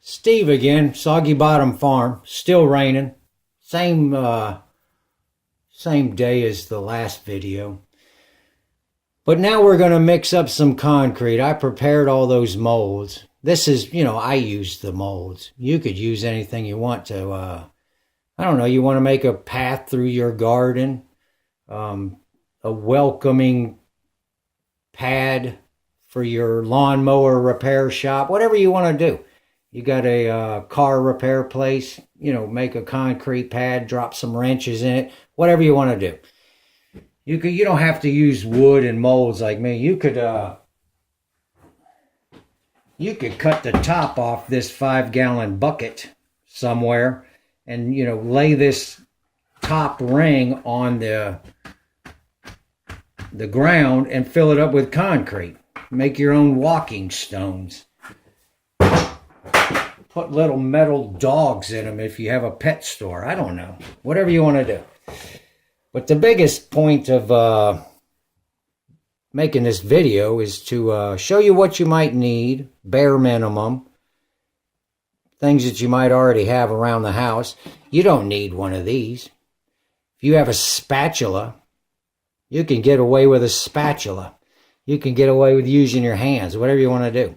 Steve again, Soggy Bottom Farm, still raining. Same day as the last video. But now we're going to mix up some concrete. I prepared all those molds. This is, I used the molds. You could use anything you want to, I don't know, you want to make a path through your garden, a welcoming pad for your lawnmower repair shop, whatever you want to do. You got a car repair place, make a concrete pad, drop some wrenches in it, whatever you want to do. You don't have to use wood and molds like me. You could cut the top off this 5-gallon bucket somewhere and, lay this top ring on the ground and fill it up with concrete. Make your own walking stones. Put little metal dogs in them if you have a pet store. I don't know. Whatever you want to do. But the biggest point of making this video is to show you what you might need, bare minimum. Things that you might already have around the house. You don't need one of these. If you have a spatula, you can get away with a spatula. You can get away with using your hands, whatever you want to do.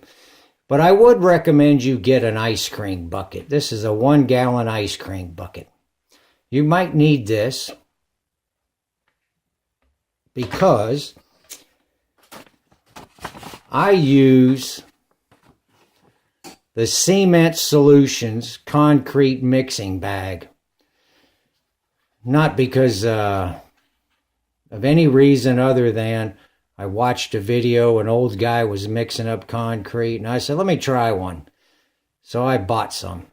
But I would recommend you get an ice cream bucket. This is a 1-gallon ice cream bucket. You might need this because I use the Cement Solutions concrete mixing bag. Not because of any reason other than I watched a video, an old guy was mixing up concrete, and I said, let me try one. So I bought some.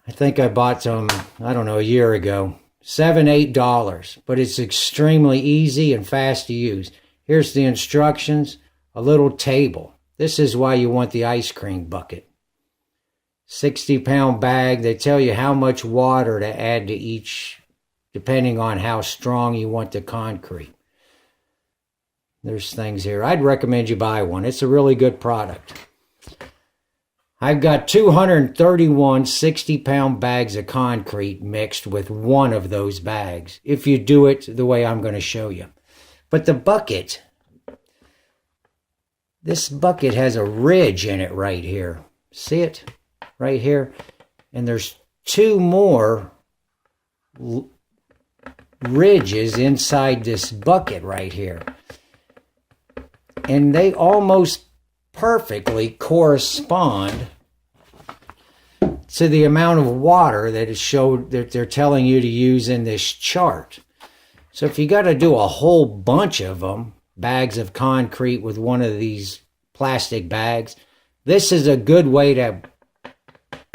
I think I bought some, I don't know, a year ago. $7, $8, but it's extremely easy and fast to use. Here's the instructions, a little table. This is why you want the ice cream bucket. 60-pound bag. They tell you how much water to add to each, depending on how strong you want the concrete. There's things here. I'd recommend you buy one. It's a really good product. I've got 231 60-pound bags of concrete mixed with one of those bags, if you do it the way I'm going to show you. But the bucket, this bucket has a ridge in it right here. See it? Right here. And there's 2 more ridges inside this bucket right here. And they almost perfectly correspond to the amount of water that is showed that they're telling you to use in this chart. So if you got to do a whole bunch of them, bags of concrete with one of these plastic bags, this is a good way to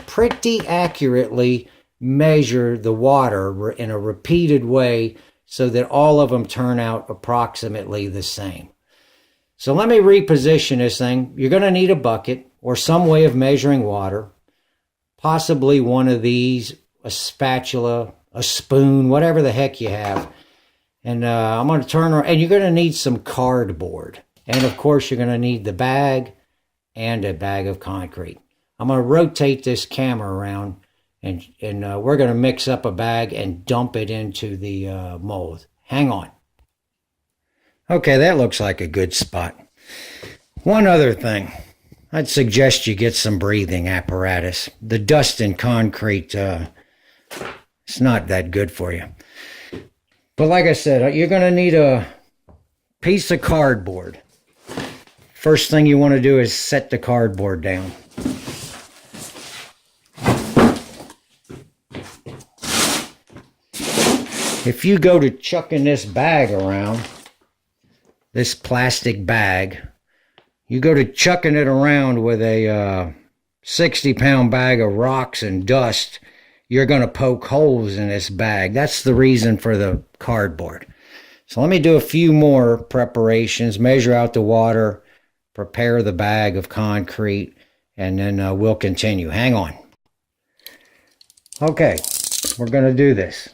pretty accurately measure the water in a repeated way so that all of them turn out approximately the same. So let me reposition this thing. You're going to need a bucket or some way of measuring water, possibly one of these, a spatula, a spoon, whatever the heck you have. And I'm going to turn around, and you're going to need some cardboard. And of course, you're going to need the bag and a bag of concrete. I'm going to rotate this camera around, and we're going to mix up a bag and dump it into the mold. Hang on. Okay, that looks like a good spot. One other thing. I'd suggest you get some breathing apparatus. The dust in concrete, it's not that good for you. But like I said, you're going to need a piece of cardboard. First thing you want to do is set the cardboard down. If you go to chucking this bag around, this plastic bag, you go to chucking it around with a 60-pound bag of rocks and dust, you're going to poke holes in this bag. That's the reason for the cardboard. So let me do a few more preparations, measure out the water, prepare the bag of concrete, and then we'll continue. Hang on. Okay, we're going to do this.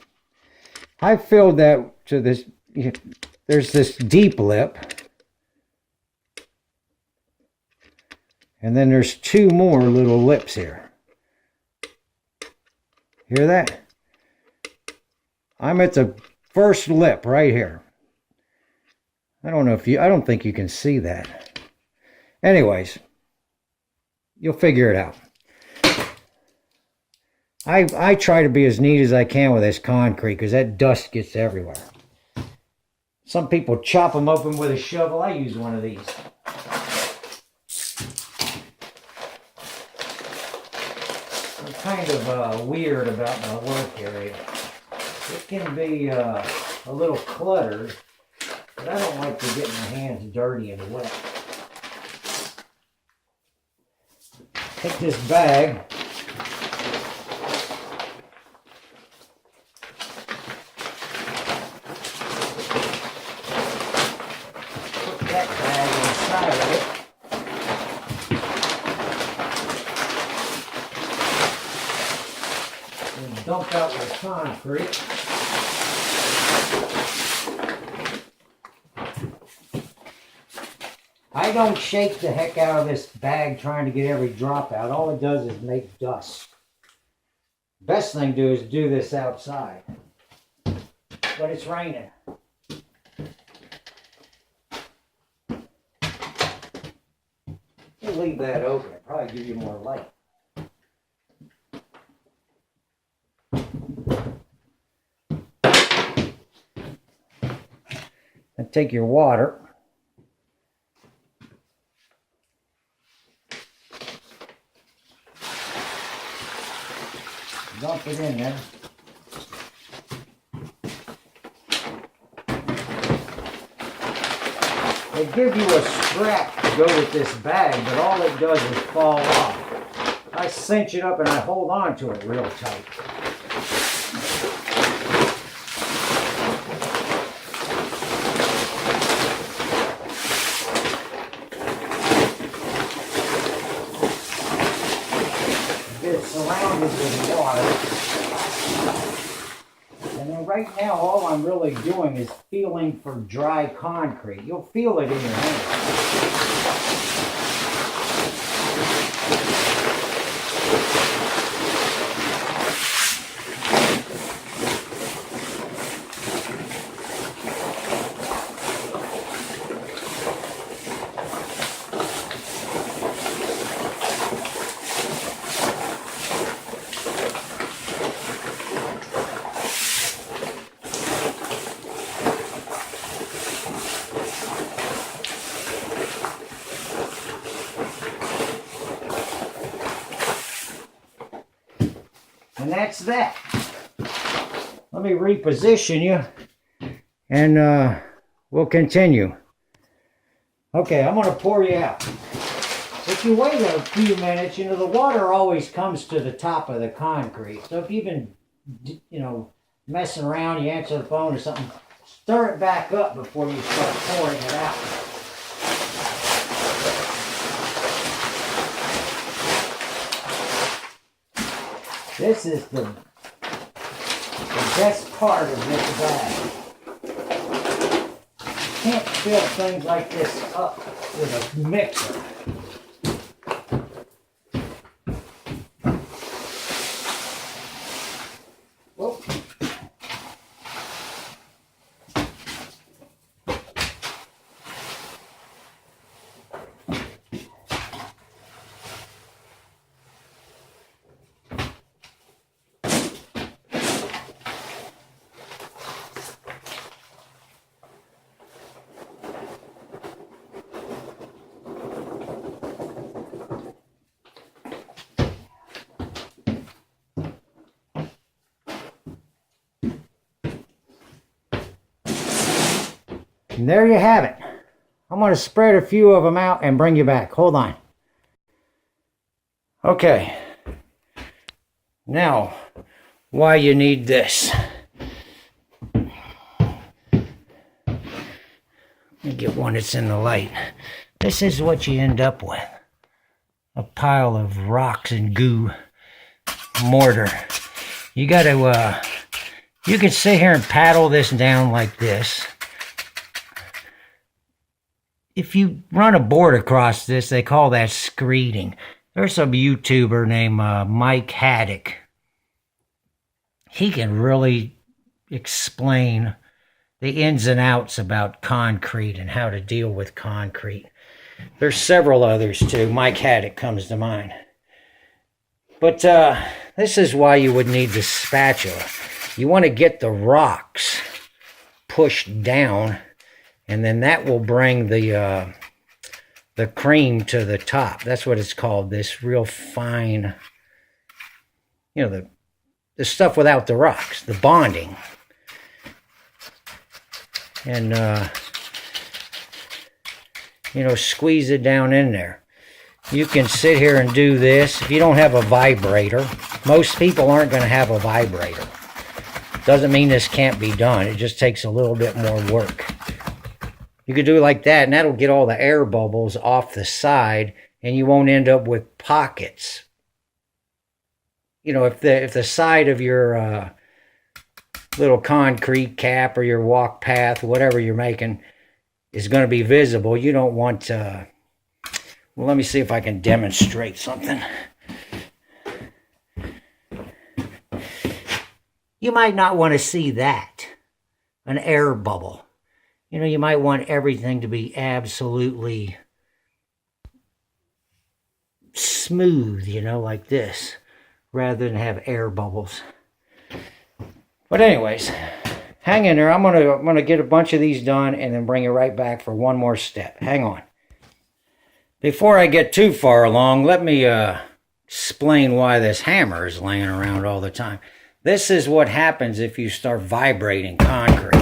I filled that to this, there's this deep lip. And then there's 2 more little lips here. Hear that? I'm at the first lip right here. I don't think you can see that. Anyways, you'll figure it out. I try to be as neat as I can with this concrete because that dust gets everywhere. Some people chop them open with a shovel. I use one of these. I'm kind of weird about my work area. It can be a little cluttered, but I don't like to get my hands dirty and wet. Take this bag. Put that bag inside of it. And dump out the concrete. I don't shake the heck out of this bag trying to get every drop out. All it does is make dust. Best thing to do is do this outside. But it's raining. We'll leave that open. It'll probably give you more light. And take your water. Dump it in there. They give you a strap to go with this bag, but all it does is fall off. I cinch it up and I hold on to it real tight. Surrounded with water. And then right now all I'm really doing is feeling for dry concrete. You'll feel it in your hand. And that's that. Let me reposition you and we'll continue. Okay, I'm going to pour you out. If you wait a few minutes, the water always comes to the top of the concrete. So if you've been, messing around, you answer the phone or something, stir it back up before you start pouring it out. This is the best part of this bag. You can't fill things like this up with a mixer. Whoop. And there you have it. I'm going to spread a few of them out and bring you back. Hold on. Okay. Now, why you need this. Let me get one that's in the light. This is what you end up with. A pile of rocks and goo mortar. You got to, you can sit here and paddle this down like this. If you run a board across this, they call that screeding. There's some YouTuber named Mike Haddock. he can really explain the ins and outs about concrete and how to deal with concrete. There's several others too. Mike Haddock comes to mind. But this is why you would need the spatula. You want to get the rocks pushed down, and then that will bring the cream to the top. That's what it's called, this real fine, you know, the stuff without the rocks, the bonding. And, you know, squeeze it down in there. You can sit here and do this. If you don't have a vibrator, most people aren't going to have a vibrator. Doesn't mean this can't be done. It just takes a little bit more work. You could do it like that, and that'll get all the air bubbles off the side, and you won't end up with pockets. You know, if the side of your little concrete cap or your walk path, whatever you're making, is going to be visible, you don't want well, let me see if I can demonstrate something. You might not want to see that, an air bubble. You know, you might want everything to be absolutely smooth, you know, like this, rather than have air bubbles. But anyways, hang in there. I'm gonna get a bunch of these done and then bring you right back for one more step. Hang on. Before I get too far along, let me explain why this hammer is laying around all the time. This is what happens if you start vibrating concrete.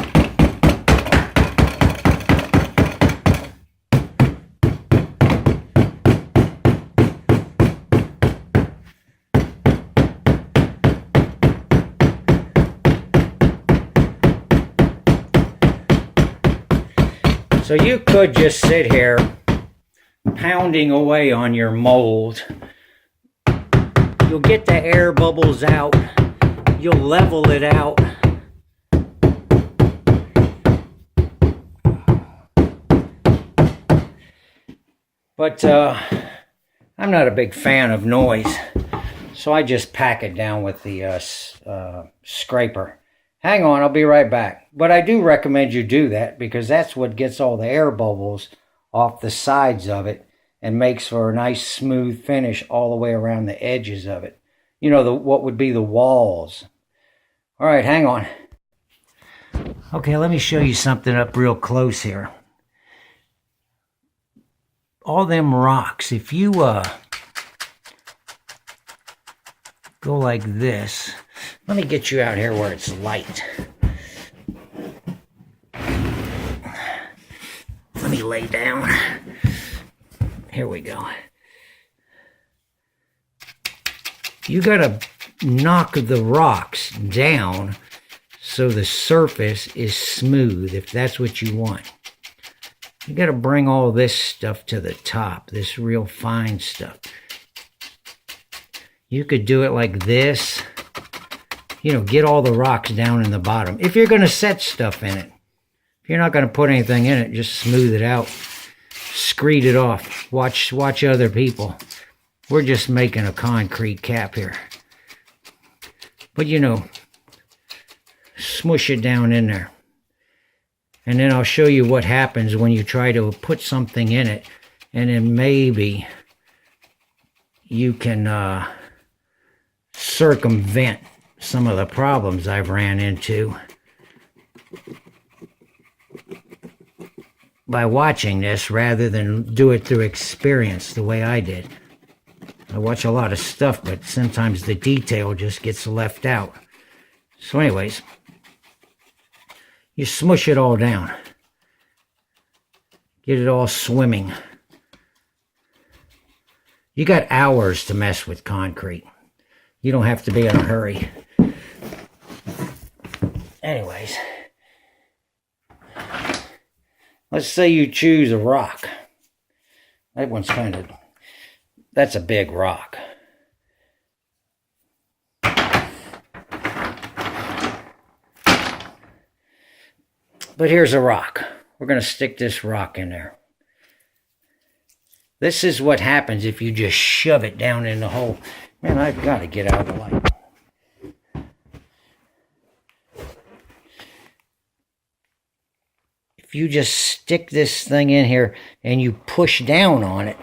So you could just sit here pounding away on your mold. You'll get the air bubbles out. You'll level it out. But I'm not a big fan of noise, so I just pack it down with the scraper. Hang on, I'll be right back. But I do recommend you do that, because that's what gets all the air bubbles off the sides of it and makes for a nice smooth finish all the way around the edges of it. You know, what would be the walls. All right, hang on. Okay, let me show you something up real close here. All them rocks, if you go like this, let me get you out here where it's light. Let me lay down. Here we go. You gotta knock the rocks down so the surface is smooth, if that's what you want. You gotta bring all this stuff to the top, this real fine stuff. You could do it like this. You know, get all the rocks down in the bottom. If you're gonna set stuff in it. If you're not gonna put anything in it, just smooth it out. Screed it off. Watch other people. We're just making a concrete cap here. But you know, smush it down in there. And then I'll show you what happens when you try to put something in it. And then maybe you can circumvent some of the problems I've ran into by watching this rather than do it through experience the way I did. I watch a lot of stuff, but sometimes the detail just gets left out. So anyways, you smush it all down. Get it all swimming. You got hours to mess with concrete. You don't have to be in a hurry. Anyways, let's say you choose a rock. That one's that's a big rock. But here's a rock. We're going to stick this rock in there. This is what happens if you just shove it down in the hole. Man, I've got to get out of the light. you just stick this thing in here and you push down on it,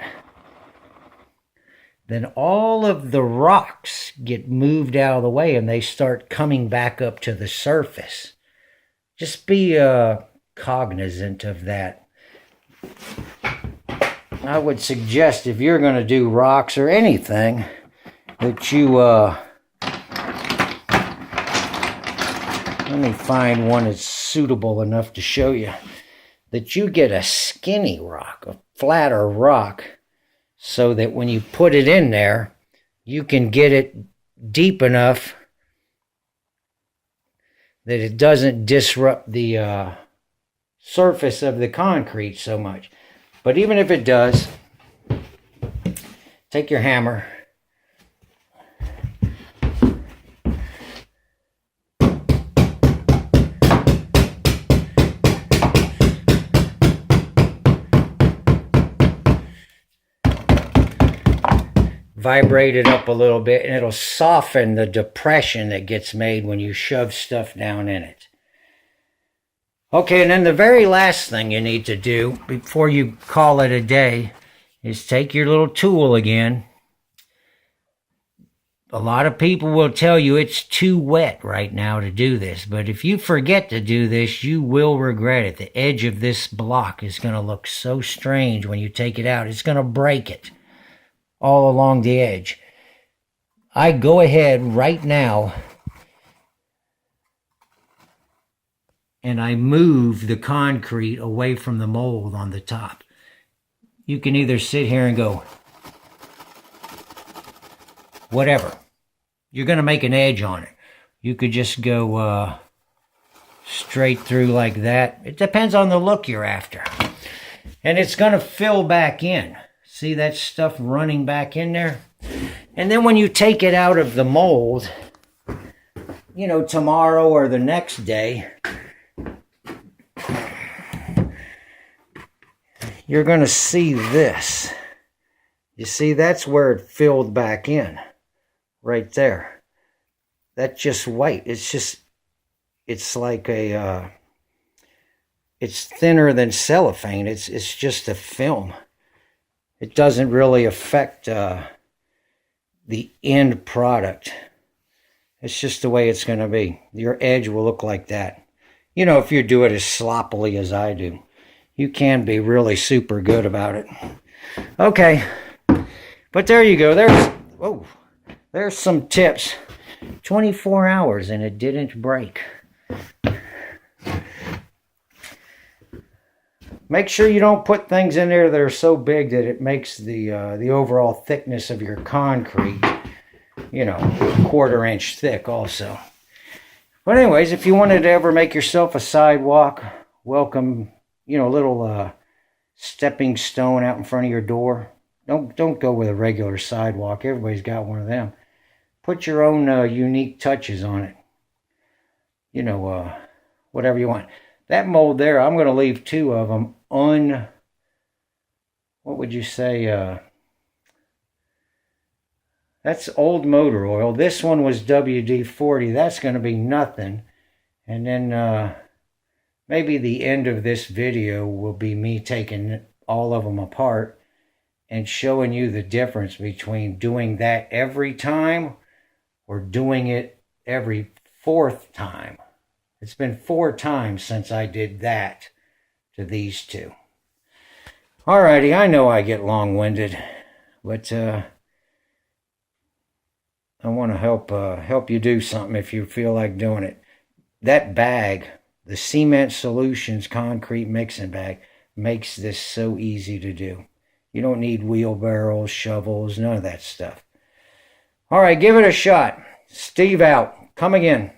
then all of the rocks get moved out of the way and they start coming back up to the surface. Just be cognizant of that. I would suggest if you're going to do rocks or anything that you, let me find one that's suitable enough to show you, that you get a skinny rock, a flatter rock, so that when you put it in there, you can get it deep enough that it doesn't disrupt the surface of the concrete so much. But even if it does, take your hammer, vibrate it up a little bit, and it'll soften the depression that gets made when you shove stuff down in it. Okay, and then the very last thing you need to do before you call it a day is take your little tool again. A lot of people will tell you it's too wet right now to do this, but if you forget to do this, you will regret it. The edge of this block is going to look so strange when you take it out. It's going to break it all along the edge. I go ahead right now and I move the concrete away from the mold on the top. You can either sit here and go, whatever. You're going to make an edge on it. You could just go straight through like that. It depends on the look you're after. And it's going to fill back in. See that stuff running back in there? And then when you take it out of the mold, you know, tomorrow or the next day, you're going to see this. You see, that's where it filled back in. Right there. That's just white. It's like a, it's thinner than cellophane. It's just a film. It doesn't really affect the end product. It's just the way it's going to be. Your edge will look like that. You know, if you do it as sloppily as I do, you can be really super good about it. Okay, but there you go. There's some tips. 24 hours and it didn't break. Make sure you don't put things in there that are so big that it makes the overall thickness of your concrete, you know, a 1/4 inch thick also. But anyways, if you wanted to ever make yourself a sidewalk, welcome, you know, a little stepping stone out in front of your door. Don't go with a regular sidewalk. Everybody's got one of them. Put your own unique touches on it. You know, whatever you want. That mold there, I'm going to leave 2 of them what would you say? That's old motor oil. This one was WD-40. That's going to be nothing. And then maybe the end of this video will be me taking all of them apart and showing you the difference between doing that every time or doing it every 4th time. It's been 4 times since I did that to these 2. Alrighty, I know I get long-winded, but I want to help you do something if you feel like doing it. That bag, the Cement Solutions concrete mixing bag, makes this so easy to do. You don't need wheelbarrows, shovels, none of that stuff. Alright, give it a shot. Steve out. Come again.